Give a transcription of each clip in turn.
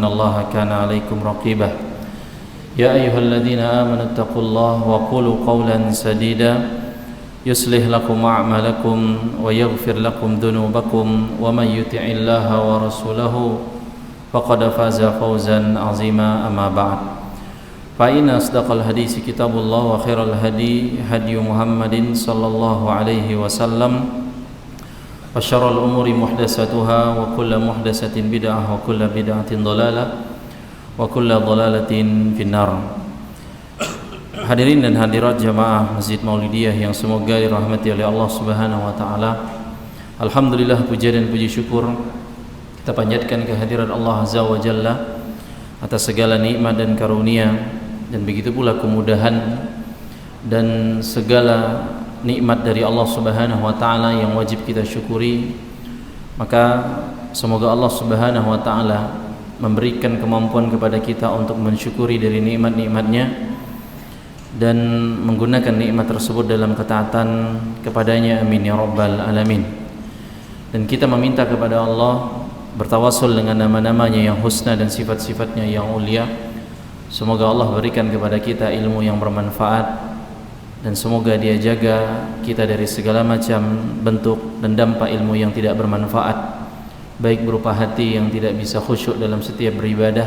الله كان عليكم رقيبا يا أيها الذين آمنوا اتقوا الله وقولوا قولا سديدا يصلح لكم أعمالكم ويغفر لكم ذنوبكم ومن يطع الله ورسوله فقد فاز فوزا عظيما أما بعد فإن أصدق الحديث كتاب الله وخير الهدي هدي محمد صلى الله عليه وسلم وشر الأمور محدثاتها وكل محدثة بدعة وكل بدعة ضلالة وكل ضلالة في النار. Hadirin dan hadirat jamaah Masjid Maulidiyah yang semoga dirahmati oleh Allah Subhanahu wa taala. Alhamdulillah, puja dan puji syukur kita panjatkan kehadirat Allah Azza wa Jalla atas segala nikmat dan karunia, dan begitu pula kemudahan dan segala nikmat dari Allah Subhanahu wa taala yang wajib kita syukuri. Maka semoga Allah Subhanahu wa taala memberikan kemampuan kepada kita untuk mensyukuri dari nikmat-nikmatnya dan menggunakan nikmat tersebut dalam ketaatan kepadanya, amin ya rabbal alamin. Dan kita meminta kepada Allah, bertawassul dengan nama-namanya yang husna dan sifat-sifatnya yang ulia, semoga Allah berikan kepada kita ilmu yang bermanfaat, dan semoga Dia jaga kita dari segala macam bentuk dan dampak ilmu yang tidak bermanfaat, baik berupa hati yang tidak bisa khusyuk dalam setiap beribadah,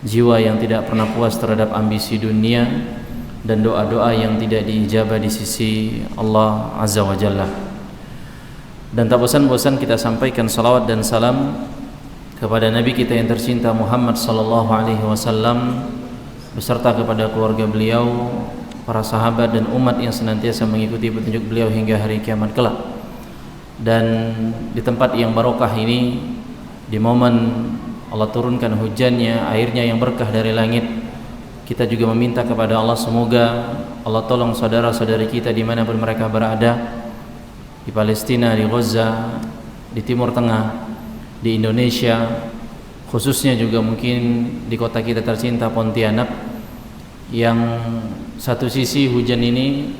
jiwa yang tidak pernah puas terhadap ambisi dunia, dan doa-doa yang tidak diijabah di sisi Allah Azza wa Jalla. Dan tak bosan-bosan kita sampaikan salawat dan salam kepada Nabi kita yang tercinta Muhammad sallallahu alaihi wasallam beserta kepada keluarga beliau, para sahabat dan umat yang senantiasa mengikuti petunjuk beliau hingga hari kiamat kelak. Dan di tempat yang barokah ini, di momen Allah turunkan hujannya, airnya yang berkah dari langit, kita juga meminta kepada Allah semoga Allah tolong saudara-saudari kita dimanapun mereka berada, di Palestina, di Gaza, di Timur Tengah, di Indonesia, khususnya juga mungkin di kota kita tercinta Pontianak, yang satu sisi hujan ini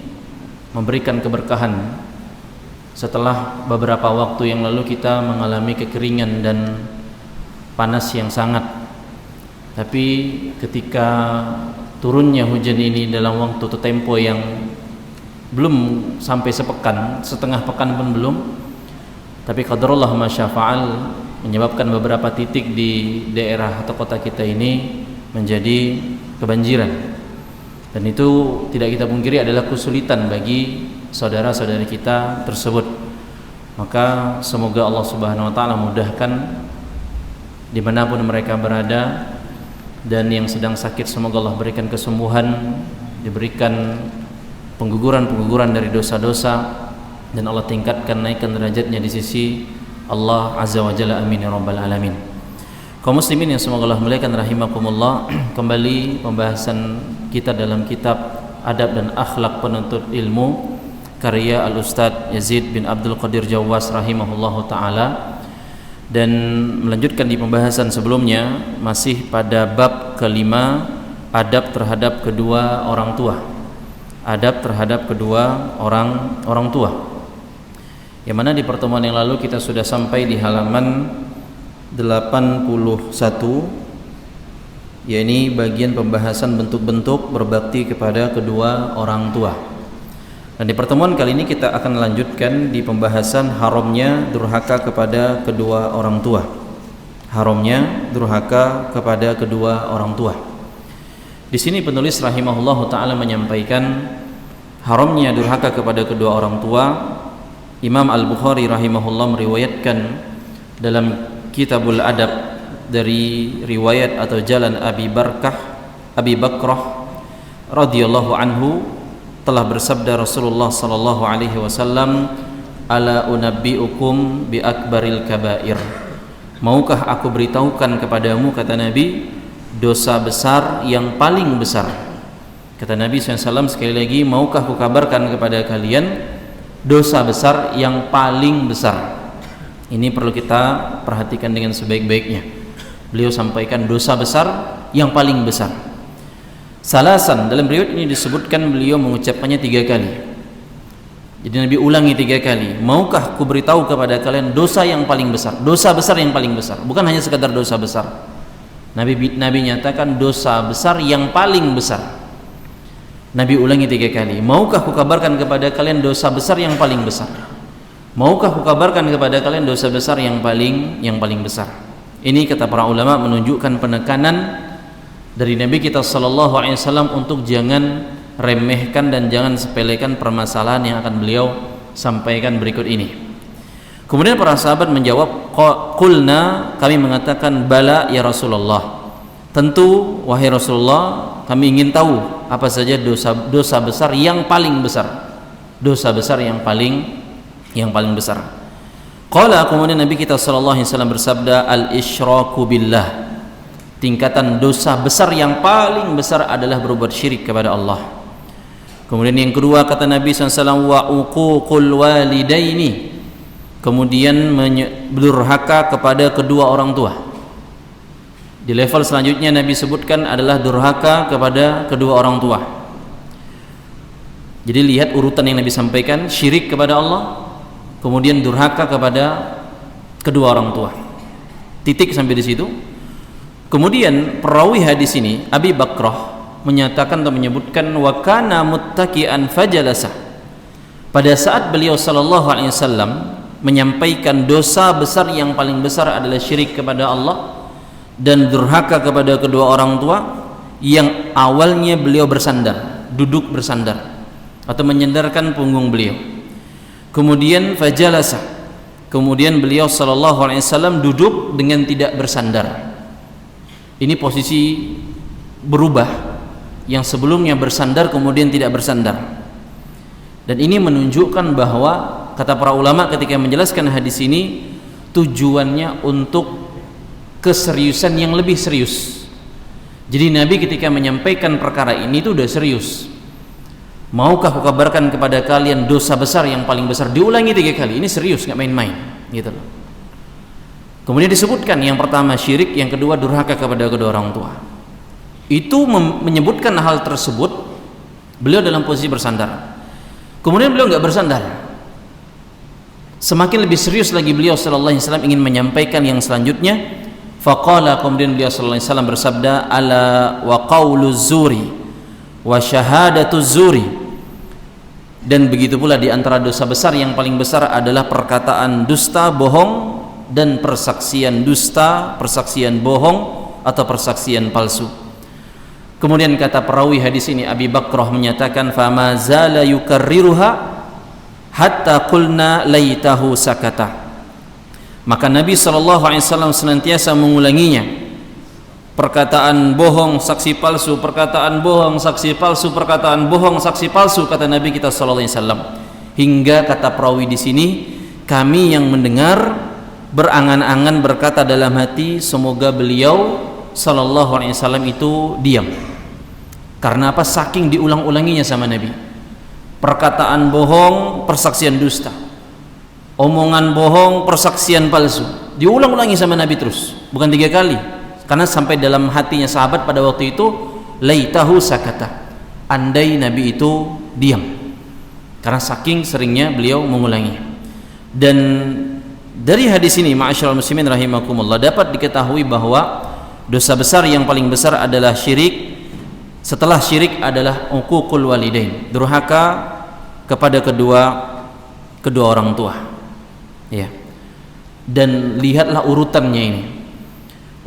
memberikan keberkahan setelah beberapa waktu yang lalu kita mengalami kekeringan dan panas yang sangat. Tapi ketika turunnya hujan ini dalam waktu atau tempo yang belum sampai sepekan, setengah pekan pun belum, tapi qadarullah ma syafa'al, menyebabkan beberapa titik di daerah atau kota kita ini menjadi kebanjiran. Dan itu tidak kita pungkiri adalah kesulitan bagi saudara-saudari kita tersebut. Maka semoga Allah Subhanahu wa taala mudahkan dimanapun mereka berada, dan yang sedang sakit semoga Allah berikan kesembuhan, diberikan pengguguran dari dosa-dosa, dan Allah tingkatkan, naikkan derajatnya di sisi Allah Azza wa Jalla, amin ya rabbal alamin. Kaum muslimin yang semoga Allah muliakan rahimakumullah, kembali pembahasan kita dalam kitab Adab dan Akhlak Penuntut Ilmu karya Al-Ustadz Yazid bin Abdul Qadir Jawas rahimahullahu taala. Dan melanjutkan di pembahasan sebelumnya, masih pada bab kelima, adab terhadap kedua orang tua. Adab terhadap kedua orang tua. Yang mana di pertemuan yang lalu kita sudah sampai di halaman 81, yakni bagian pembahasan bentuk-bentuk berbakti kepada kedua orang tua. Dan di pertemuan kali ini kita akan lanjutkan di pembahasan haramnya durhaka kepada kedua orang tua. Haramnya durhaka kepada kedua orang tua. Di sini penulis rahimahullahu taala menyampaikan haramnya durhaka kepada kedua orang tua. Imam Al-Bukhari rahimahullah meriwayatkan dalam Kitabul Adab dari riwayat atau jalan Abi Bakrah radhiyallahu anhu, telah bersabda Rasulullah sallallahu alaihi wasallam, ala unabbiukum bi akbaril kabair, maukah aku beritahukan kepadamu, kata Nabi, dosa besar yang paling besar. Kata Nabi SAW sekali lagi, maukah aku kabarkan kepada kalian dosa besar yang paling besar. Ini perlu kita perhatikan dengan sebaik-baiknya. Beliau sampaikan dosa besar yang paling besar. Salasan, dalam riwayat ini disebutkan beliau mengucapkannya 3 kali. Jadi Nabi ulangi 3 kali, maukah aku beritahu kepada kalian dosa yang paling besar, dosa besar yang paling besar, bukan hanya sekadar dosa besar. Nabi nyatakan dosa besar yang paling besar. Nabi ulangi 3 kali. Maukah kukabarkan kepada kalian dosa besar yang paling besar? Maukah kukabarkan kepada kalian dosa besar yang paling besar? Ini kata para ulama menunjukkan penekanan dari Nabi kita sallallahu alaihi wasallam untuk jangan remehkan dan jangan sepelekan permasalahan yang akan beliau sampaikan berikut ini. Kemudian para sahabat menjawab, qulna, kami mengatakan, bala ya Rasulullah. Tentu wahai Rasulullah, kami ingin tahu apa saja dosa besar yang paling besar. Dosa besar yang paling besar. Qala, kemudian Nabi kita sallallahu alaihi wasallam bersabda, al-isyraku billah. Tingkatan dosa besar yang paling besar adalah berbuat syirik kepada Allah. Kemudian yang kedua kata Nabi SAW, wa uququl walidaini. Kemudian durhaka kepada kedua orang tua. Di level selanjutnya Nabi sebutkan adalah durhaka kepada kedua orang tua. Jadi lihat urutan yang Nabi sampaikan, syirik kepada Allah, kemudian durhaka kepada kedua orang tua. Titik sampai di situ. Kemudian perawi hadis ini Abi Bakrah menyatakan atau menyebutkan, wa kana muttaqian fajalasa. Pada saat beliau sallallahu alaihi wasallam menyampaikan dosa besar yang paling besar adalah syirik kepada Allah dan durhaka kepada kedua orang tua, yang awalnya beliau bersandar, duduk bersandar atau menyandarkan punggung beliau. Kemudian fajalasa, kemudian beliau sallallahu alaihi wasallam duduk dengan tidak bersandar. Ini posisi berubah, yang sebelumnya bersandar kemudian tidak bersandar. Dan ini menunjukkan bahwa kata para ulama ketika menjelaskan hadis ini, tujuannya untuk keseriusan yang lebih serius. Jadi Nabi ketika menyampaikan perkara ini itu udah serius. Maukah kukabarkan kepada kalian dosa besar yang paling besar? Diulangi 3 kali. Ini serius, nggak main-main, gitu loh. Kemudian disebutkan yang pertama syirik, yang kedua durhaka kepada kedua orang tua. Itu menyebutkan hal tersebut beliau dalam posisi bersandar. Kemudian beliau nggak bersandar. Semakin lebih serius lagi beliau sallallahu alaihi wasallam ingin menyampaikan yang selanjutnya. Faqala, kemudian beliau sallallahu alaihi wasallam bersabda, ala wa qauluz zuri wa syahadatuz zuri. Dan begitu pula di antara dosa besar yang paling besar adalah perkataan dusta, bohong, dan persaksian dusta, persaksian bohong atau persaksian palsu. Kemudian kata perawi hadis ini Abi Bakrah menyatakan, fama zala yukarriruha hatta qulna laitahu sakata. Maka Nabi SAW senantiasa mengulanginya, perkataan bohong, saksi palsu, perkataan bohong, saksi palsu, perkataan bohong, saksi palsu, kata Nabi kita SAW. Hingga kata perawi di sini, kami yang mendengar berangan-angan berkata dalam hati, semoga beliau sallallahu alaihi wasallam itu diam. Karena apa? Saking diulang-ulanginya sama Nabi. Perkataan bohong, persaksian dusta. Omongan bohong, persaksian palsu. Diulang-ulangi sama Nabi terus. Bukan 3 kali. Karena sampai dalam hatinya sahabat pada waktu itu, laitahu sakata. Andai Nabi itu diam. Karena saking seringnya beliau mengulangi. Dan dari hadis ini, ma'asyiral muslimin rahimakumullah, dapat diketahui bahwa dosa besar yang paling besar adalah syirik. Setelah syirik adalah uququl walidain, durhaka kepada kedua orang tua. Ya. Dan lihatlah urutannya ini.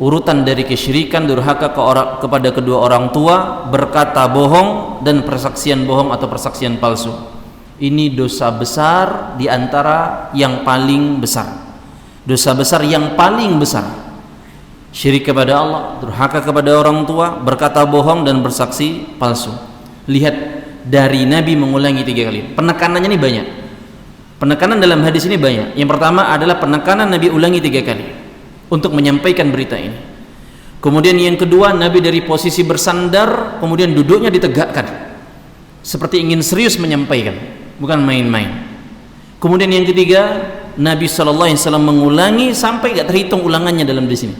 Urutan dari kesyirikan, durhaka kepada kedua orang tua, berkata bohong, dan persaksian bohong atau persaksian palsu. Ini dosa besar di antara yang paling besar. Dosa besar yang paling besar. Syirik kepada Allah, durhaka kepada orang tua, berkata bohong, dan bersaksi palsu. Lihat, dari Nabi mengulangi 3 kali. Penekanannya ini banyak. Penekanan dalam hadis ini banyak. Yang pertama adalah penekanan Nabi ulangi 3 kali untuk menyampaikan berita ini. Kemudian yang kedua, Nabi dari posisi bersandar, kemudian duduknya ditegakkan, seperti ingin serius menyampaikan, bukan main-main. Kemudian yang ketiga, Nabi SAW mengulangi sampai gak terhitung ulangannya dalam di sini.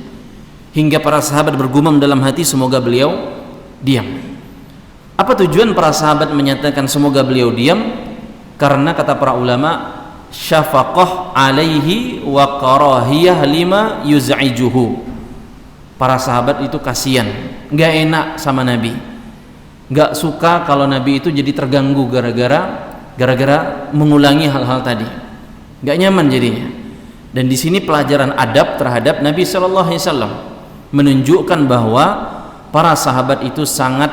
Hingga para sahabat bergumam dalam hati, semoga beliau diam. Apa tujuan para sahabat menyatakan semoga beliau diam? Karena kata para ulama, syafaqah alaihi wa karahiyah lima yuz'ijuhu. Para sahabat itu kasihan, nggak enak sama Nabi, nggak suka kalau Nabi itu jadi terganggu gara-gara mengulangi hal-hal tadi, nggak nyaman jadinya. Dan di sini pelajaran adab terhadap Nabi Shallallahu Alaihi Wasallam menunjukkan bahwa para sahabat itu sangat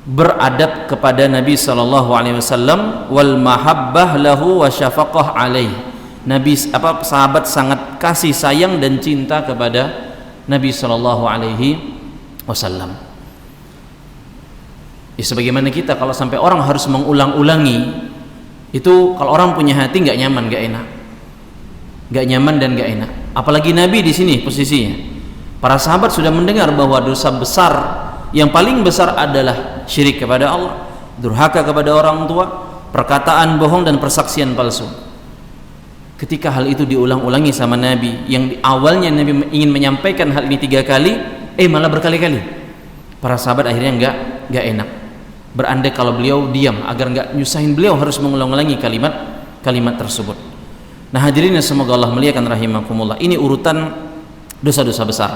beradab kepada Nabi Shallallahu Alaihi Wasallam, wal mahabbah lahu wa syafaqah alaih. Sahabat sangat kasih sayang dan cinta kepada Nabi Shallallahu Alaihi Wasallam. Ya, sebagaimana kita kalau sampai orang harus mengulang-ulangi itu, kalau orang punya hati nggak nyaman, nggak nyaman dan nggak enak. Apalagi Nabi di sini posisinya. Para sahabat sudah mendengar bahwa dosa besar yang paling besar adalah syirik kepada Allah, durhaka kepada orang tua, perkataan bohong dan persaksian palsu. Ketika hal itu diulang-ulangi sama Nabi, yang awalnya Nabi ingin menyampaikan hal ini 3 kali, malah berkali-kali. Para sahabat akhirnya nggak enak. Berandai kalau beliau diam agar nggak nyusahin beliau harus mengulang-ulangi kalimat tersebut. Nah hadirin semoga Allah muliakan rahimakumullah. Ini urutan dosa-dosa besar.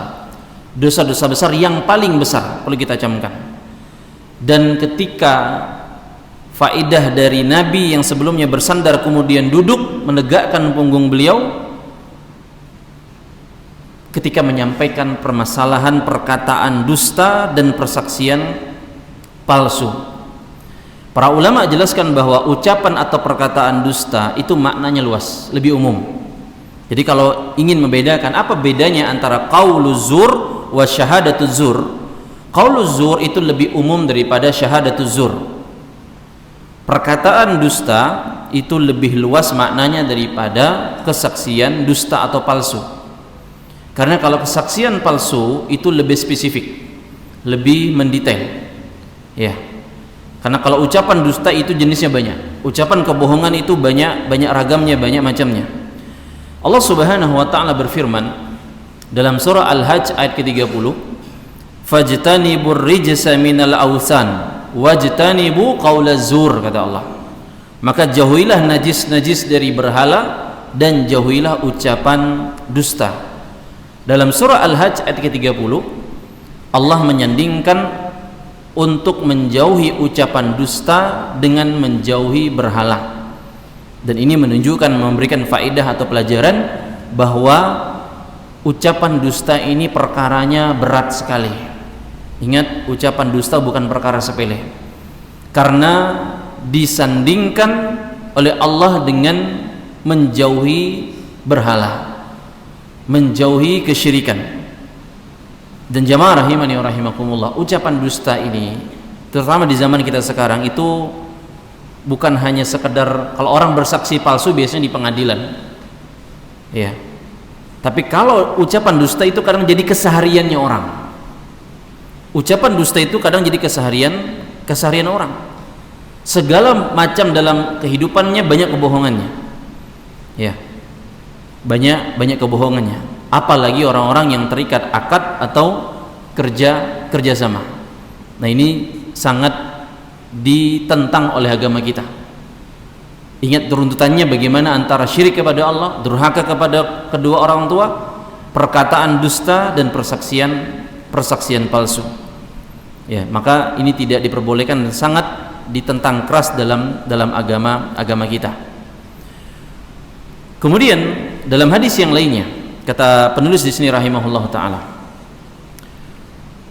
Dosa-dosa besar yang paling besar perlu kita camkan. Dan ketika faedah dari Nabi yang sebelumnya bersandar kemudian duduk menegakkan punggung beliau ketika menyampaikan permasalahan perkataan dusta dan persaksian palsu. Para ulama jelaskan bahwa ucapan atau perkataan dusta itu maknanya luas, lebih umum. Jadi kalau ingin membedakan apa bedanya antara qauluz zur wa syahadatuz zur, qauluz zur itu lebih umum daripada syahadatuz zur. Perkataan dusta itu lebih luas maknanya daripada kesaksian dusta atau palsu. Karena kalau kesaksian palsu itu lebih spesifik, lebih mendetail. Ya. Karena kalau ucapan dusta itu jenisnya banyak. Ucapan kebohongan itu banyak ragamnya, banyak macamnya. Allah Subhanahu wa taala berfirman dalam surah Al-Hajj ayat ke-30, "Fajtanibur rijsa minal awsan wajtanibu qaulaz zur," kata Allah. Maka jauhilah najis-najis dari berhala dan jauhilah ucapan dusta. Dalam surah Al-Hajj ayat ke-30 Allah menyandingkan untuk menjauhi ucapan dusta dengan menjauhi berhala. Dan ini menunjukkan, memberikan faedah atau pelajaran bahwa ucapan dusta ini perkaranya berat sekali. Ingat, ucapan dusta bukan perkara sepele, karena disandingkan oleh Allah dengan menjauhi berhala, menjauhi kesyirikan. Dan jamaah rahimani wa rahimakumullah, ucapan dusta ini terutama di zaman kita sekarang itu bukan hanya sekedar kalau orang bersaksi palsu biasanya di pengadilan, ya. Tapi kalau ucapan dusta itu kadang jadi kesehariannya orang. Ucapan dusta itu kadang jadi keseharian orang. Segala macam dalam kehidupannya banyak kebohongannya, ya. Banyak kebohongannya. Apalagi orang-orang yang terikat akad atau kerjasama. Nah ini sangat ditentang oleh agama kita. Ingat runtutannya bagaimana antara syirik kepada Allah, durhaka kepada kedua orang tua, perkataan dusta dan persaksian palsu. Ya, maka ini tidak diperbolehkan dan sangat ditentang keras dalam agama kita. Kemudian dalam hadis yang lainnya, kata penulis di sini rahimahullah taala,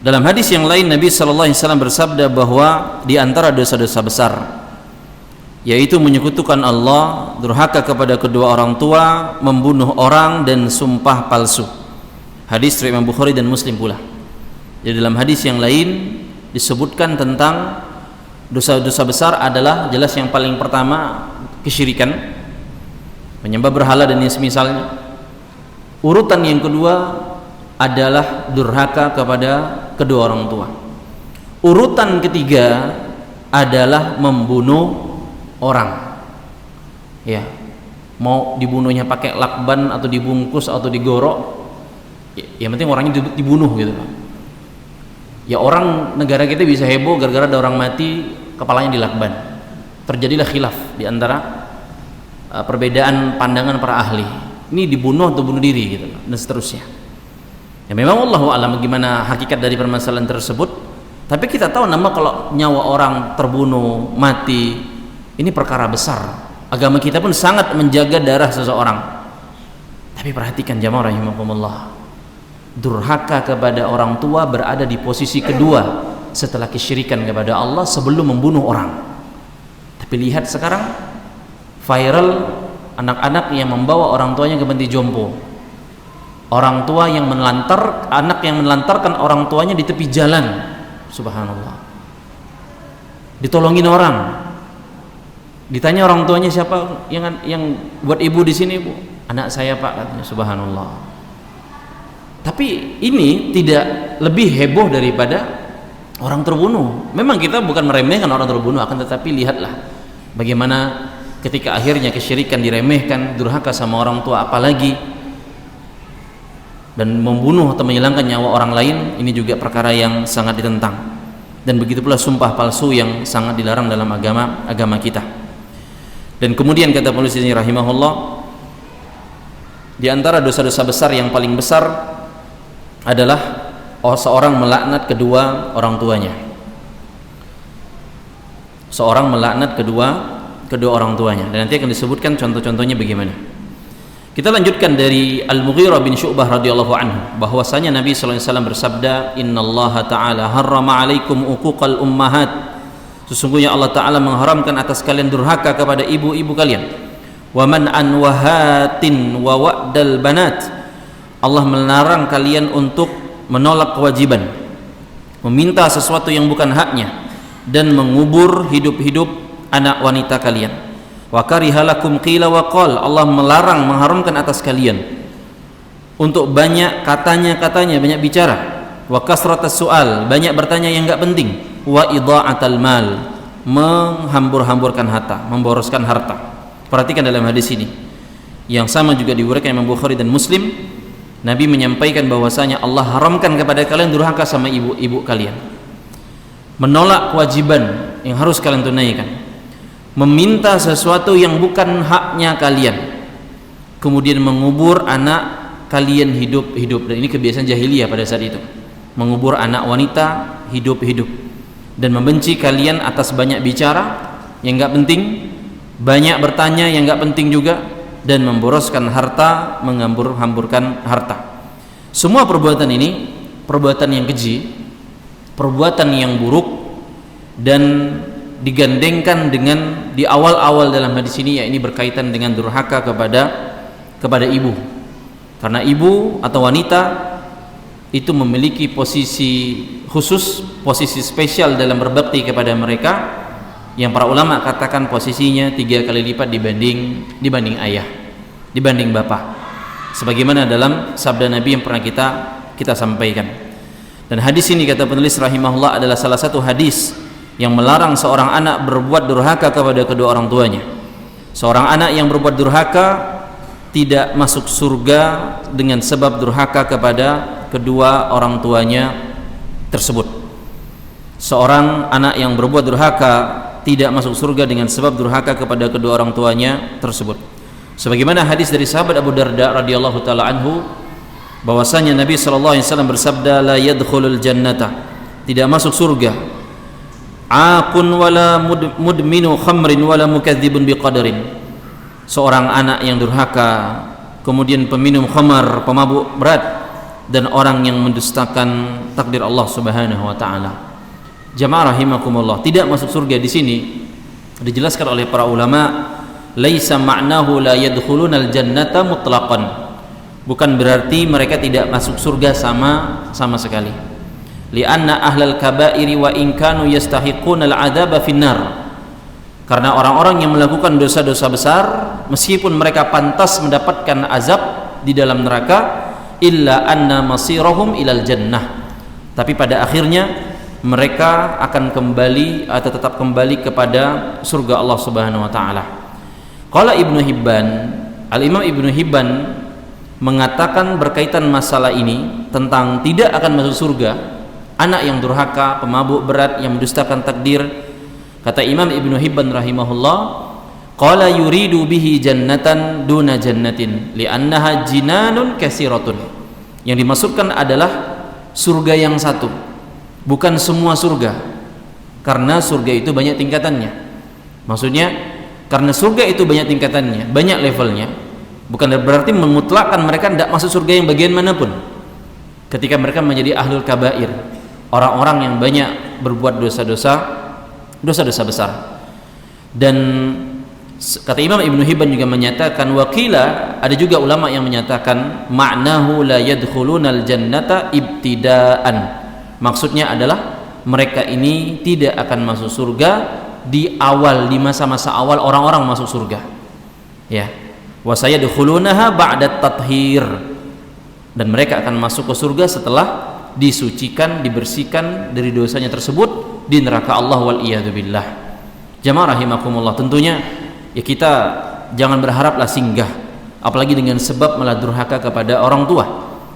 dalam hadis yang lain Nabi sallallahu alaihi wasallam bersabda bahwa di antara dosa-dosa besar yaitu menyekutukan Allah, durhaka kepada kedua orang tua, membunuh orang dan sumpah palsu. Hadis riwayat Imam Bukhari dan Muslim pula. Jadi dalam hadis yang lain disebutkan tentang dosa-dosa besar adalah jelas yang paling pertama kesyirikan, menyembah berhala dan yang semisalnya. Urutan yang kedua adalah durhaka kepada kedua orang tua. Urutan ketiga adalah membunuh orang. Ya, mau dibunuhnya pakai lakban atau dibungkus atau digorok, yang penting orangnya dibunuh gitu. Ya, orang negara kita bisa heboh gara-gara ada orang mati kepalanya dilakban. Terjadilah khilaf di antara perbedaan pandangan para ahli. Ini dibunuh atau bunuh diri gitu, dan seterusnya. Ya memang wallahu a'lam bagaimana hakikat dari permasalahan tersebut, tapi kita tahu nama kalau nyawa orang terbunuh, mati, ini perkara besar. Agama kita pun sangat menjaga darah seseorang. Tapi perhatikan jamaah rahimakumullah, durhaka kepada orang tua berada di posisi kedua setelah kesyirikan kepada Allah sebelum membunuh orang. Tapi lihat sekarang viral anak-anak yang membawa orang tuanya ke panti jompo, orang tua yang anak yang menelantarkan orang tuanya di tepi jalan, subhanallah, ditolongin orang. Ditanya orang tuanya, siapa yang buat ibu di sini, Bu? Anak saya, Pak, katanya. Subhanallah. Tapi ini tidak lebih heboh daripada orang terbunuh. Memang kita bukan meremehkan orang terbunuh, akan tetapi lihatlah bagaimana ketika akhirnya kesyirikan diremehkan, durhaka sama orang tua apalagi, dan membunuh atau menghilangkan nyawa orang lain, ini juga perkara yang sangat ditentang. Dan begitu pula sumpah palsu yang sangat dilarang dalam agama kita. Dan kemudian kata penulis ini rahimahullah, di antara dosa-dosa besar yang paling besar adalah seorang melaknat kedua orang tuanya. Seorang melaknat kedua orang tuanya, dan nanti akan disebutkan contoh-contohnya bagaimana. Kita lanjutkan dari Al-Mughirah bin Syu'bah radhiyallahu anhu, bahwasanya Nabi sallallahu alaihi wasallam bersabda, "Innallaha ta'ala harrama 'alaikum uquqal ummahat." Sesungguhnya Allah Ta'ala mengharamkan atas kalian durhaka kepada ibu-ibu kalian. Wa man an wahatin wa wa'dal banat. Allah melarang kalian untuk menolak kewajiban, meminta sesuatu yang bukan haknya, dan mengubur hidup-hidup anak wanita kalian. Wa karihalakum qila wa qal. Allah melarang, mengharamkan atas kalian untuk banyak katanya-katanya, banyak bicara. Wa kasratas su'al, banyak bertanya yang enggak penting. Wa idha'atal mal, menghambur-hamburkan harta, memboroskan harta. Perhatikan dalam hadis ini yang sama juga diuraikan Imam Bukhari dan Muslim, Nabi menyampaikan bahwasanya Allah haramkan kepada kalian durhaka sama ibu-ibu kalian, menolak kewajiban yang harus kalian tunaikan, meminta sesuatu yang bukan haknya kalian, kemudian mengubur anak kalian hidup-hidup. Dan ini kebiasaan jahiliyah pada saat itu, mengubur anak wanita hidup-hidup, dan membenci kalian atas banyak bicara yang enggak penting, banyak bertanya yang enggak penting juga, dan memboroskan harta, menghambur-hamburkan harta. Semua perbuatan ini perbuatan yang keji, perbuatan yang buruk, dan digandengkan dengan di awal-awal dalam hadis ini, yakni berkaitan dengan durhaka kepada ibu. Karena ibu atau wanita itu memiliki posisi khusus, posisi spesial dalam berbakti kepada mereka, yang para ulama katakan posisinya 3 kali lipat dibanding ayah, dibanding bapak, sebagaimana dalam sabda Nabi yang pernah kita sampaikan. Dan hadis ini kata penulis rahimahullah adalah salah satu hadis yang melarang seorang anak berbuat durhaka kepada kedua orang tuanya. Seorang anak yang berbuat durhaka tidak masuk surga dengan sebab durhaka kepada kedua orang tuanya tersebut. Seorang anak yang berbuat durhaka tidak masuk surga dengan sebab durhaka kepada kedua orang tuanya tersebut. Sebagaimana hadis dari sahabat Abu Darda radhiyallahu taala anhu, bahwasanya Nabi sallallahu alaihi wasallam bersabda, la yadkhulul jannata, tidak masuk surga, aqun wala mudminu khamrin wala mukadzibun biqadarin, seorang anak yang durhaka, kemudian peminum khamar, pemabuk berat, dan orang yang mendustakan takdir Allah Subhanahu wa taala. Jamaah rahimakumullah, tidak masuk surga di sini dijelaskan oleh para ulama, laisa ma'nahu la yadkhulunal jannata mutlaqan, bukan berarti mereka tidak masuk surga sama sekali. Li'anna ahlal kaba'iri wa in kanu yastahiqunal 'adzaba finnar, karena orang-orang yang melakukan dosa-dosa besar meskipun mereka pantas mendapatkan azab di dalam neraka, illa anna masirahum ilal jannah, tapi pada akhirnya mereka akan kembali atau tetap kembali kepada surga Allah Subhanahu wa taala. Qala Ibnu Hibban, Al-Imam Ibnu Hibban mengatakan berkaitan masalah ini tentang tidak akan masuk surga anak yang durhaka, pemabuk berat, yang mendustakan takdir. Kata Imam Ibnu Hibban rahimahullah, qala yuridu bihi jannatan duna jannatin li'annaha jinanun kasiratun. Yang dimaksudkan adalah surga yang satu, bukan semua surga, karena surga itu banyak tingkatannya. Maksudnya karena surga itu banyak tingkatannya, banyak levelnya, bukan berarti memutlakkan mereka tidak masuk surga yang bagian manapun ketika mereka menjadi ahlul kabair, orang-orang yang banyak berbuat dosa-dosa besar. Dan kata Imam Ibnu Hibban juga menyatakan, wakila, ada juga ulama yang menyatakan ma'nahu la yadkhulunal jannata ibtidaan, maksudnya adalah mereka ini tidak akan masuk surga di awal, di masa-masa awal orang-orang masuk surga, ya. Wa sayadkhulunaha ba'da tathhir, dan mereka akan masuk ke surga setelah disucikan, dibersihkan dari dosanya tersebut di neraka Allah wal iyadu billah. Jamaah rahimakumullah, tentunya ya kita jangan berharaplah singgah, apalagi dengan sebab malah durhaka kepada orang tua,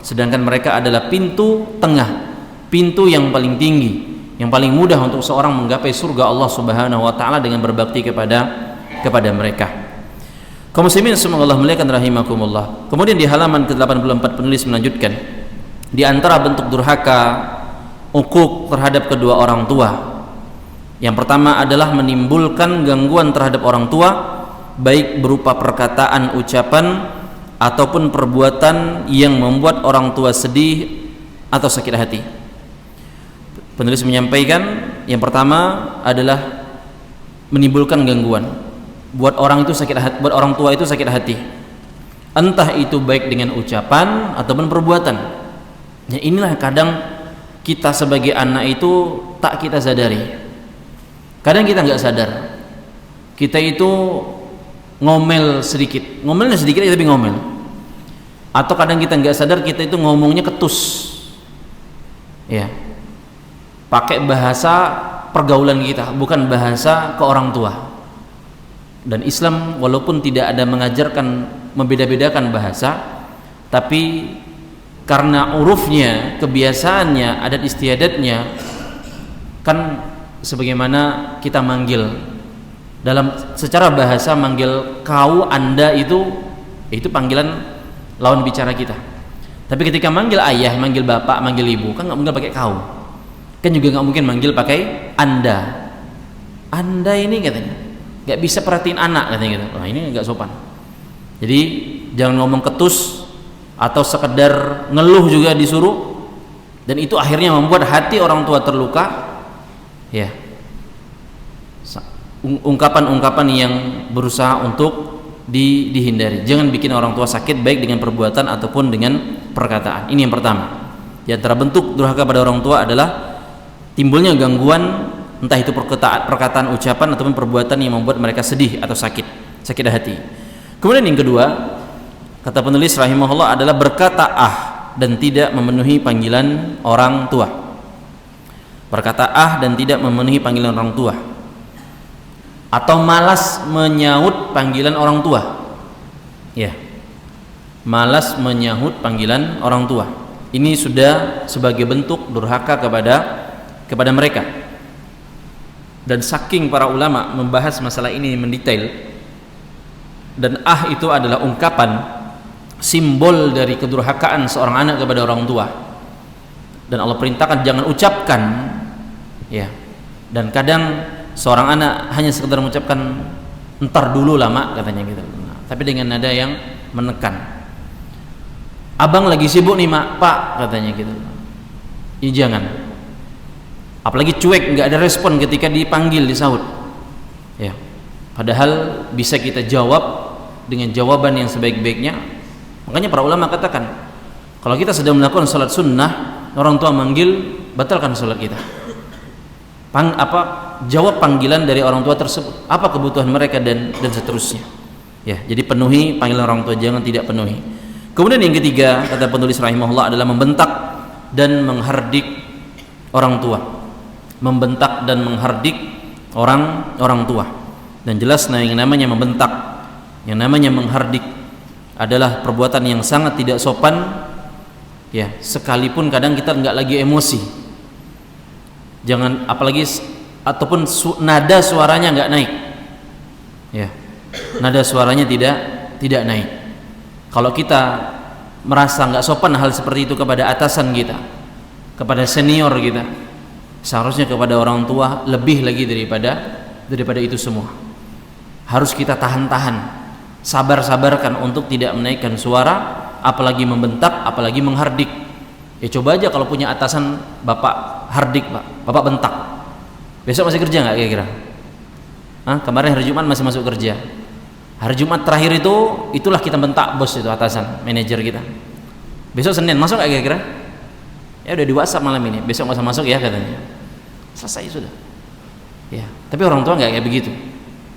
sedangkan mereka adalah pintu tengah, pintu yang paling tinggi, yang paling mudah untuk seorang menggapai surga Allah Subhanahu wa taala dengan berbakti kepada mereka. Kaum muslimin semoga Allah muliakan rahimakumullah. Kemudian di halaman ke-84 penulis melanjutkan, di antara bentuk durhaka, uquq terhadap kedua orang tua, yang pertama adalah menimbulkan gangguan terhadap orang tua, baik berupa perkataan, ucapan, ataupun perbuatan yang membuat orang tua sedih atau sakit hati. Penulis menyampaikan yang pertama adalah menimbulkan gangguan, buat orang tua itu sakit hati, entah itu baik dengan ucapan ataupun perbuatan. Ya, inilah kadang kita sebagai anak itu tak kita sadari. Kadang kita nggak sadar, kita itu ngomelnya sedikit tapi ngomel. Atau kadang kita nggak sadar kita itu ngomongnya ketus, ya, pakai bahasa pergaulan kita, bukan bahasa ke orang tua. Dan Islam walaupun tidak ada mengajarkan membeda-bedakan bahasa, tapi karena urufnya, kebiasaannya, adat istiadatnya, kan sebagaimana kita manggil dalam secara bahasa, manggil kau, anda, itu panggilan lawan bicara kita. Tapi ketika manggil ayah, manggil bapak, manggil ibu, kan nggak mungkin pakai kau, kan juga nggak mungkin manggil pakai anda. Anda ini katanya nggak bisa perhatiin anak katanya gitu. Nah, ini nggak sopan. Jadi jangan ngomong ketus atau sekedar ngeluh juga disuruh, dan itu akhirnya membuat hati orang tua terluka, ya. Ungkapan-ungkapan yang berusaha untuk dihindari. Jangan bikin orang tua sakit baik dengan perbuatan ataupun dengan perkataan. Ini yang pertama. Di antara bentuk durhaka pada orang tua adalah timbulnya gangguan, entah itu perkataan, ucapan ataupun perbuatan yang membuat mereka sedih atau sakit hati. Kemudian yang kedua, kata penulis rahimahullah, adalah berkata dan tidak memenuhi panggilan orang tua. Berkata dan tidak memenuhi panggilan orang tua, atau malas menyaut panggilan orang tua, ya, malas menyahut panggilan orang tua. Ini sudah sebagai bentuk durhaka kepada mereka. Dan saking para ulama membahas masalah ini mendetail, dan itu adalah ungkapan simbol dari kedurhakaan seorang anak kepada orang tua, dan Allah perintahkan jangan ucapkan, ya. Dan kadang seorang anak hanya sekedar mengucapkan entar dulu lama katanya gitu, tapi dengan nada yang menekan. Abang lagi sibuk nih mak, pak katanya gitu. Ya jangan. Apalagi cuek, nggak ada respon ketika dipanggil, disaut, ya. Padahal bisa kita jawab dengan jawaban yang sebaik-baiknya. Makanya para ulama katakan, kalau kita sedang melakukan sholat sunnah, orang tua manggil, batalkan sholat kita. Jawab panggilan dari orang tua tersebut, apa kebutuhan mereka, dan seterusnya, ya. Jadi penuhi panggilan orang tua, jangan tidak penuhi. Kemudian yang ketiga, kata penulis rahimahullah, adalah membentak dan menghardik orang tua. Membentak dan menghardik orang tua. Dan jelas yang namanya membentak, yang namanya menghardik adalah perbuatan yang sangat tidak sopan, ya, sekalipun kadang kita nggak lagi emosi. Jangan, apalagi ataupun nada suaranya nggak naik, ya, nada suaranya tidak naik. Kalau kita merasa nggak sopan hal seperti itu kepada atasan kita, kepada senior kita, seharusnya kepada orang tua lebih lagi daripada itu semua. Harus kita tahan-tahan, sabar-sabarkan untuk tidak menaikkan suara, apalagi membentak, apalagi menghardik. Ya coba aja kalau punya atasan bapak hardik, bapak bentak, besok masih kerja nggak kira-kira? Kemarin hari Jumat masih masuk kerja. Hari Jumat terakhir itulah kita bentak bos itu, atasan, manajer kita. Besok Senin masuk nggak kira-kira? Ya udah di WhatsApp malam ini, besok nggak usah masuk ya katanya. Selesai sudah. Ya, tapi orang tua nggak kayak begitu.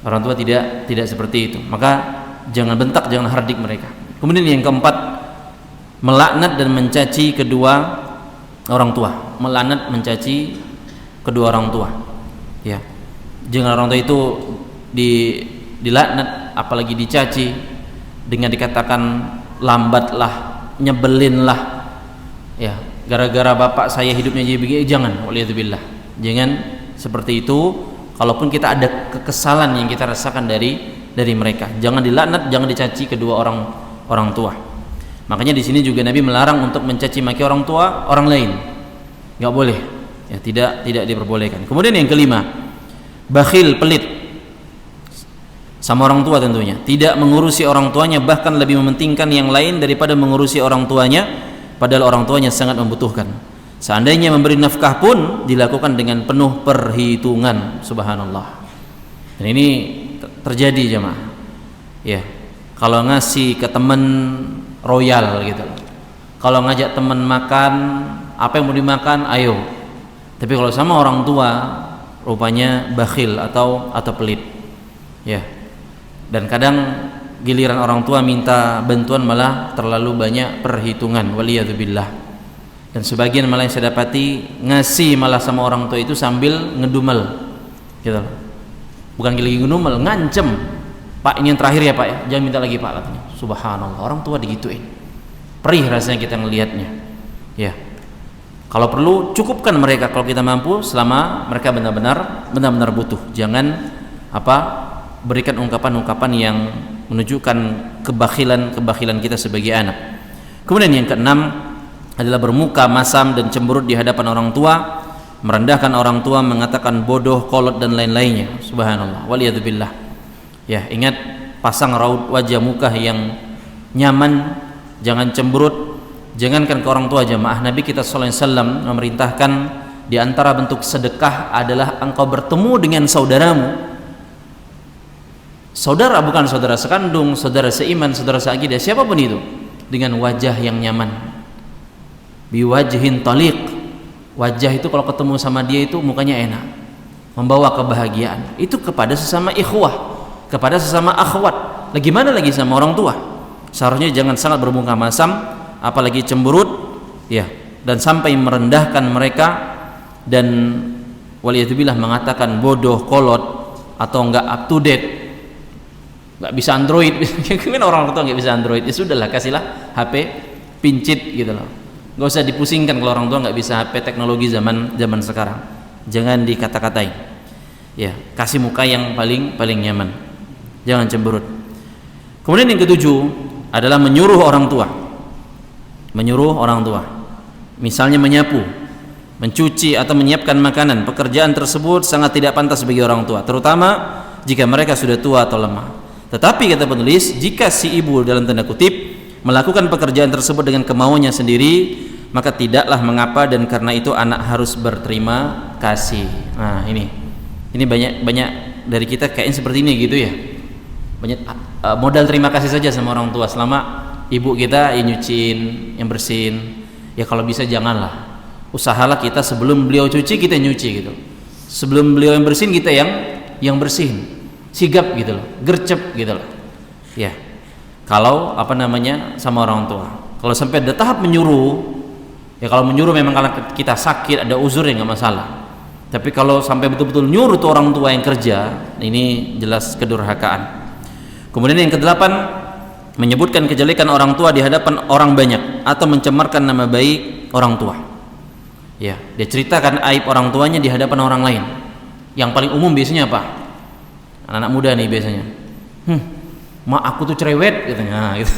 Orang tua tidak seperti itu. Maka jangan bentak, jangan hardik mereka. Kemudian yang keempat, melaknat dan mencaci kedua orang tua. Melaknat, mencaci kedua orang tua. Ya. Jangan orang tua itu dilaknat, apalagi dicaci dengan dikatakan lambatlah, nyebelinlah. Ya, gara-gara bapak saya hidupnya jadi begini, jangan, waliyadzubillah. Jangan seperti itu. Kalaupun kita ada kekesalan yang kita rasakan dari mereka, jangan dilaknat, jangan dicaci kedua orang tua. Makanya di sini juga Nabi melarang untuk mencaci maki orang tua orang lain. Enggak boleh. Ya, tidak diperbolehkan. Kemudian yang kelima, bakhil, pelit sama orang tua tentunya. Tidak mengurusi orang tuanya, bahkan lebih mementingkan yang lain daripada mengurusi orang tuanya, padahal orang tuanya sangat membutuhkan. Seandainya memberi nafkah pun dilakukan dengan penuh perhitungan. Subhanallah. Dan ini terjadi jemaah. Ya, kalau ngasih ke teman royal gitu, kalau ngajak teman makan, apa yang mau dimakan, ayo. Tapi kalau sama orang tua, rupanya bakhil atau pelit. Ya. Dan kadang giliran orang tua minta bantuan malah terlalu banyak perhitungan, waliyadzubillah. Dan sebagian malah yang saya dapati ngasih malah sama orang tua itu sambil ngedumel gitu. Bukan lagi ngedumel, ngancem. Pak, ini yang terakhir ya Pak ya, jangan minta lagi Pak, katanya. Subhanallah, orang tua digituin. Perih rasanya kita ngelihatnya. Ya. Kalau perlu cukupkan mereka kalau kita mampu, selama mereka benar-benar butuh. Jangan berikan ungkapan-ungkapan yang menunjukkan kebakhilan kita sebagai anak. Kemudian yang keenam adalah bermuka masam dan cemberut di hadapan orang tua, merendahkan orang tua, mengatakan bodoh, kolot dan lain-lainnya. Subhanallah, waliyadzubillah. Ya, ingat, pasang raut wajah muka yang nyaman, jangan cemberut. Jangankan ke orang tua jemaah, Nabi kita sallallahu alaihi wasallam memerintahkan di antara bentuk sedekah adalah engkau bertemu dengan saudaramu. Saudara bukan saudara sekandung, saudara seiman, saudara seakidah, siapapun itu, dengan wajah yang nyaman. Biwajhin taliq. Wajah itu kalau ketemu sama dia itu mukanya enak, membawa kebahagiaan. Itu kepada sesama ikhwah, kepada sesama akhwat. Lagi mana lagi sama orang tua? Seharusnya jangan sangat bermuka masam, apalagi cemberut, ya, dan sampai merendahkan mereka dan waliyadzubillah mengatakan bodoh, kolot, atau enggak up to date, enggak bisa Android. Kan orang tua enggak bisa Android, ya sudahlah, kasihlah HP pincit gitu loh. Enggak usah dipusingkan kalau orang tua enggak bisa HP teknologi zaman sekarang. Jangan dikata-katain. Ya, kasih muka yang paling nyaman. Jangan cemberut. Kemudian yang ketujuh adalah menyuruh orang tua. Menyuruh orang tua. Misalnya menyapu, mencuci atau menyiapkan makanan. Pekerjaan tersebut sangat tidak pantas bagi orang tua, terutama jika mereka sudah tua atau lemah. Tetapi kata penulis, jika si ibu dalam tanda kutip melakukan pekerjaan tersebut dengan kemauannya sendiri, maka tidaklah mengapa, dan karena itu anak harus berterima kasih. Nah, ini banyak dari kita kayaknya seperti ini gitu ya. Banyak modal terima kasih saja sama orang tua selama ibu kita yang nyuciin, yang bersihin. Ya kalau bisa janganlah. Usahalah kita sebelum beliau cuci kita nyuci gitu. Sebelum beliau yang bersihin kita yang bersihin. Sigap gitu loh, gercep gitu loh. Ya. Kalau sama orang tua. Kalau sampai ada tahap menyuruh, ya kalau menyuruh memang kalau kita sakit ada uzur ya nggak masalah. Tapi kalau sampai betul-betul nyuruh tuh orang tua yang kerja, ini jelas kedurhakaan. Kemudian yang kedelapan, menyebutkan kejelekan orang tua di hadapan orang banyak atau mencemarkan nama baik orang tua. Ya, dia ceritakan aib orang tuanya di hadapan orang lain. Yang paling umum biasanya apa? Anak-anak muda nih biasanya. mak aku tuh cerewet katanya. Nah, gitu.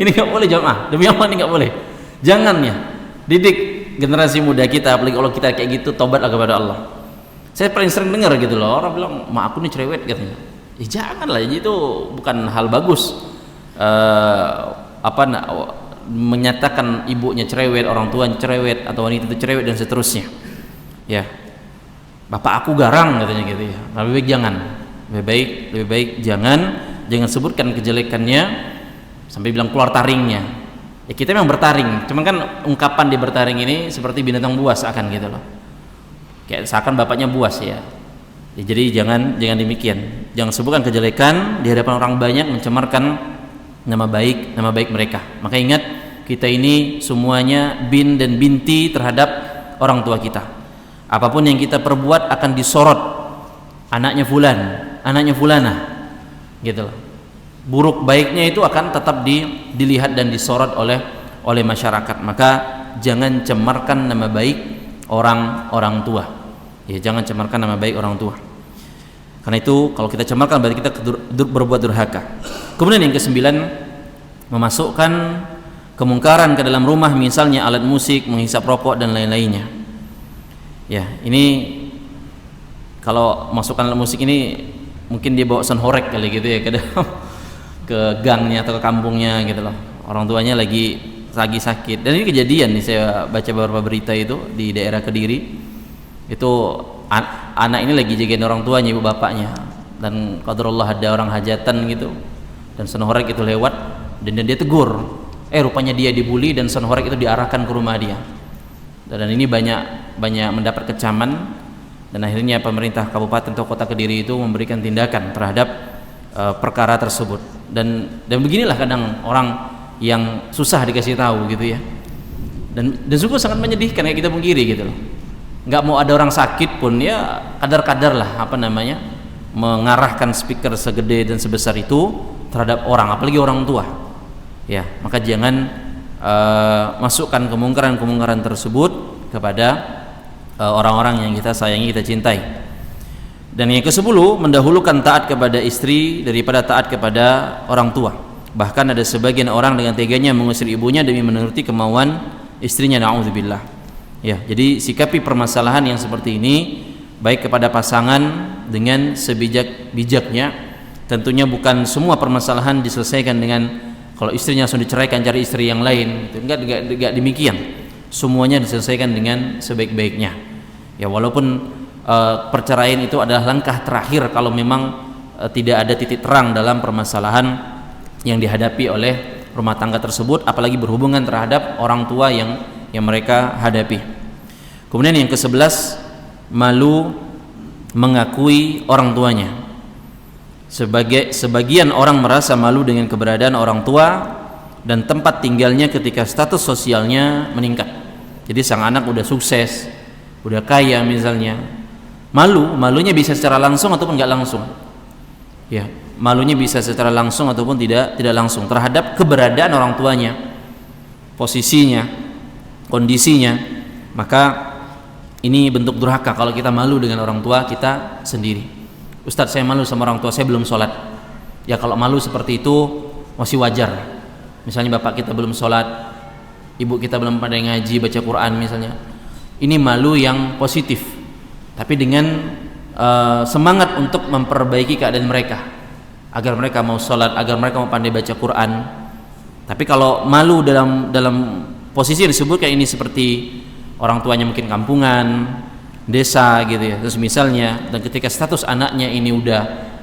Ini nggak boleh jamaah, demi Allah ini nggak boleh. Jangan ya, didik generasi muda kita, apalagi kalau kita kayak gitu, tobatlah kepada Allah. Saya paling sering dengar gitu loh, orang bilang mak aku nih cerewet katanya. Janganlah, itu bukan hal bagus. Menyatakan ibunya cerewet, orang tuanya cerewet, atau wanita itu cerewet dan seterusnya. Ya, bapak aku garang katanya gitu ya. Lebih baik jangan, lebih baik jangan sebutkan kejelekannya sampai bilang keluar taringnya. Ya kita memang bertaring, cuman kan ungkapan di bertaring ini seperti binatang buas akan gitu loh. Kayak seakan bapaknya buas ya. Jadi jangan demikian. Jangan sebutkan kejelekan di hadapan orang banyak, mencemarkan nama baik mereka. Maka ingat, kita ini semuanya bin dan binti terhadap orang tua kita. Apapun yang kita perbuat akan disorot, anaknya fulan, anaknya fulana, gitu loh. Buruk baiknya itu akan tetap dilihat dan disorot oleh masyarakat. Maka jangan cemarkan nama baik orang tua. Ya, jangan cemarkan nama baik orang tua. Karena itu kalau kita cemarkan berarti kita berbuat durhaka. Kemudian yang kesembilan, memasukkan kemungkaran ke dalam rumah, misalnya alat musik, menghisap rokok dan lain-lainnya. Ya, ini kalau masukkan alat musik ini mungkin dia bawa sonhorek kali gitu ya ke gangnya atau ke kampungnya gitu loh. Orang tuanya lagi sakit. Dan ini kejadian nih, saya baca beberapa berita itu di daerah Kediri. Itu anak ini lagi jagain orang tuanya, ibu bapaknya, dan qadarullah ada orang hajatan gitu, dan sonhorek itu lewat dan dia tegur. Rupanya dia dibully dan sonhorek itu diarahkan ke rumah dia. Dan ini banyak mendapat kecaman, dan akhirnya pemerintah kabupaten atau kota Kediri itu memberikan tindakan terhadap perkara tersebut. Dan beginilah kadang orang yang susah dikasih tahu gitu ya. Dan sungguh sangat menyedihkan, kayak kita pungkiri gitu loh. Nggak mau ada orang sakit pun ya kadar-kadar lah mengarahkan speaker segede dan sebesar itu terhadap orang, apalagi orang tua. Ya, maka jangan masukkan kemungkaran tersebut kepada orang-orang yang kita sayangi, kita cintai. Dan yang ke-10, mendahulukan taat kepada istri daripada taat kepada orang tua. Bahkan ada sebagian orang dengan teganya mengusir ibunya demi menuruti kemauan istrinya, na'udzubillah. Ya, jadi sikapi permasalahan yang seperti ini baik kepada pasangan dengan sebijak-bijaknya. Tentunya bukan semua permasalahan diselesaikan dengan kalau istrinya langsung diceraikan cari istri yang lain. Enggak demikian. Semuanya diselesaikan dengan sebaik-baiknya. Ya, walaupun perceraian itu adalah langkah terakhir kalau memang tidak ada titik terang dalam permasalahan yang dihadapi oleh rumah tangga tersebut, apalagi berhubungan terhadap orang tua yang mereka hadapi. Kemudian yang ke-11, malu mengakui orang tuanya. Sebagian orang merasa malu dengan keberadaan orang tua dan tempat tinggalnya ketika status sosialnya meningkat. Jadi sang anak udah sukses, udah kaya misalnya, malunya bisa secara langsung ataupun nggak langsung. Ya, malunya bisa secara langsung ataupun tidak langsung terhadap keberadaan orang tuanya, posisinya, kondisinya. Maka ini bentuk durhaka kalau kita malu dengan orang tua kita sendiri. Ustadz, saya malu sama orang tua saya belum sholat. Ya, kalau malu seperti itu masih wajar. Misalnya bapak kita belum sholat, ibu kita belum pandai ngaji, baca Quran misalnya. Ini malu yang positif, tapi dengan semangat untuk memperbaiki keadaan mereka, agar mereka mau sholat, agar mereka mau pandai baca Quran. Tapi kalau malu dalam posisi yang disebutkan ini seperti orang tuanya mungkin kampungan, desa gitu ya, terus misalnya, dan ketika status anaknya ini udah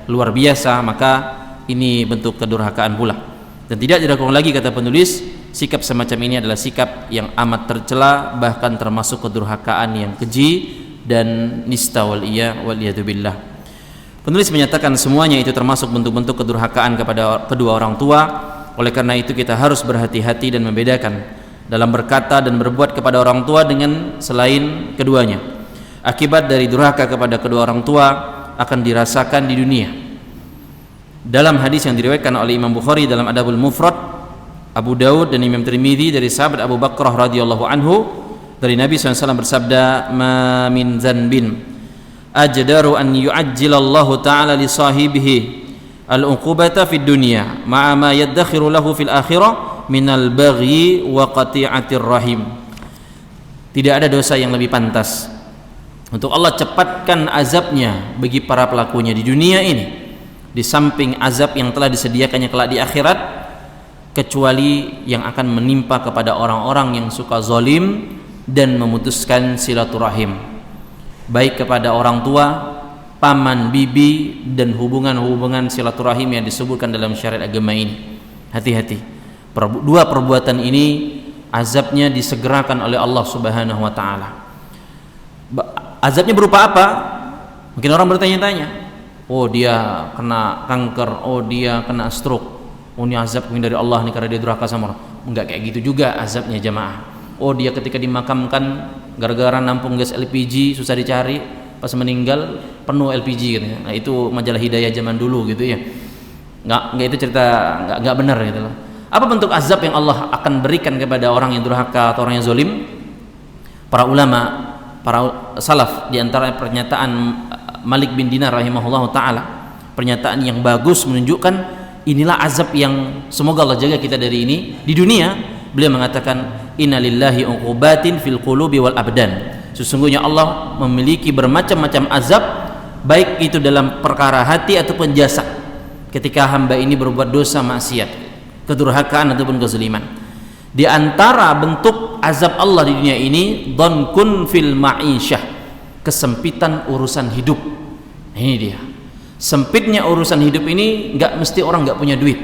luar biasa, maka ini bentuk kedurhakaan pula. Dan tidak diragukan lagi, kata penulis, sikap semacam ini adalah sikap yang amat tercela, bahkan termasuk kedurhakaan yang keji dan nista waliyatubillah. Penulis menyatakan semuanya itu termasuk bentuk-bentuk kedurhakaan kepada kedua orang tua. Oleh karena itu kita harus berhati-hati dan membedakan dalam berkata dan berbuat kepada orang tua dengan selain keduanya. Akibat dari durhaka kepada kedua orang tua akan dirasakan di dunia. Dalam hadis yang diriwayatkan oleh Imam Bukhari dalam Adabul Mufrad, Abu Daud dan Imam Tirmidzi dari sahabat Abu Bakrah radhiyallahu anhu, dari Nabi SAW bersabda, "Ma min zanbin ajdaru an yu'ajjilallahu ta'ala li sahibihi al-uqubata fid dunya ma'a ma yaddakhiru lahu fil akhirah minal baghi wa qati'atir rahim. Tidak ada dosa yang lebih pantas untuk Allah cepatkan azabnya bagi para pelakunya di dunia ini, di samping azab yang telah disediakannya kelak di akhirat, kecuali yang akan menimpa kepada orang-orang yang suka zalim dan memutuskan silaturahim, baik kepada orang tua, paman, bibi, dan hubungan-hubungan silaturahim yang disebutkan dalam syariat agama ini. Hati-hati, dua perbuatan ini azabnya disegerakan oleh Allah Subhanahu wa taala. Azabnya berupa apa? Mungkin orang bertanya-tanya, oh dia kena kanker, oh dia kena stroke, oh ini azab dari Allah nih karena dia durhaka sama orang. Enggak kayak gitu juga azabnya jamaah. Oh dia ketika dimakamkan gara-gara nampung gas LPG susah dicari, pas meninggal penuh LPG gitu. Nah itu majalah Hidayah zaman dulu gitu ya. Enggak itu cerita enggak benar gitu loh. Apa bentuk azab yang Allah akan berikan kepada orang yang durhaka atau orang yang zalim? Para ulama, para salaf, di antara pernyataan Malik bin Dinar rahimahullah ta'ala, pernyataan yang bagus menunjukkan inilah azab yang semoga Allah jaga kita dari ini di dunia. Beliau mengatakan innalillahi uqubatin fil qulubi wal abdan, sesungguhnya Allah memiliki bermacam-macam azab, baik itu dalam perkara hati ataupun jasad, ketika hamba ini berbuat dosa maksiat, kedurhakaan ataupun kezaliman. Di antara bentuk azab Allah di dunia ini dhankun fil ma'isyah, kesempitan urusan hidup. Ini dia, sempitnya urusan hidup ini. Nggak mesti orang nggak punya duit,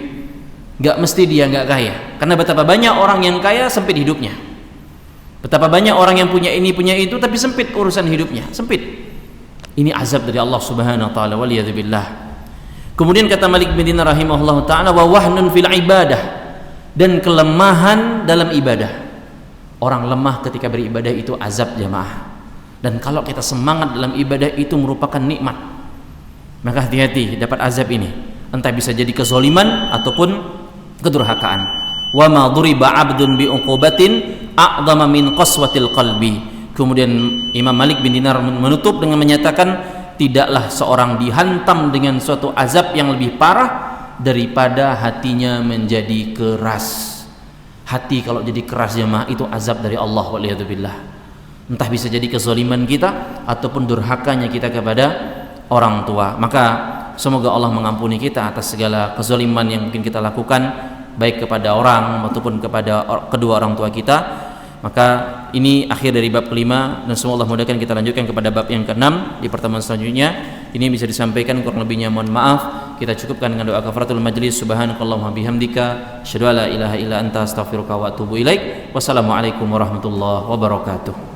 nggak mesti dia nggak kaya, karena betapa banyak orang yang kaya sempit hidupnya, betapa banyak orang yang punya ini punya itu tapi sempit urusan hidupnya, sempit. Ini azab dari Allah Subhanahu wa taala, waliyadzubillah. Kemudian kata Malik bin Dinar rahimahullah taala, wa wahnun fil ibadah, dan kelemahan dalam ibadah. Orang lemah ketika beribadah itu azab jamaah. Dan kalau kita semangat dalam ibadah itu merupakan nikmat. Maka hati-hati dapat azab ini. Entah bisa jadi kezaliman ataupun kedurhakaan. Wa ma duriba 'abdun bi uqubatin a'dhama min qaswatil qalbi. Kemudian Imam Malik bin Dinar menutup dengan menyatakan, tidaklah seorang dihantam dengan suatu azab yang lebih parah daripada hatinya menjadi keras. Hati kalau jadi keras jemaah itu azab dari Allah, waliyadzubillah. Entah bisa jadi kezaliman kita ataupun durhakanya kita kepada orang tua. Maka semoga Allah mengampuni kita atas segala kezaliman yang mungkin kita lakukan, baik kepada orang ataupun kepada kedua orang tua kita. Maka ini akhir dari bab kelima, dan semoga Allah mudahkan kita lanjutkan kepada bab yang keenam di pertemuan selanjutnya. Ini bisa disampaikan, kurang lebihnya mohon maaf. Kita cukupkan dengan doa kafaratul majlis. Subhanakallahumma bihamdika asyhadu an la ilaha illa anta astaghfiruka wa atubu ilaik. Wassalamualaikum warahmatullahi wabarakatuh.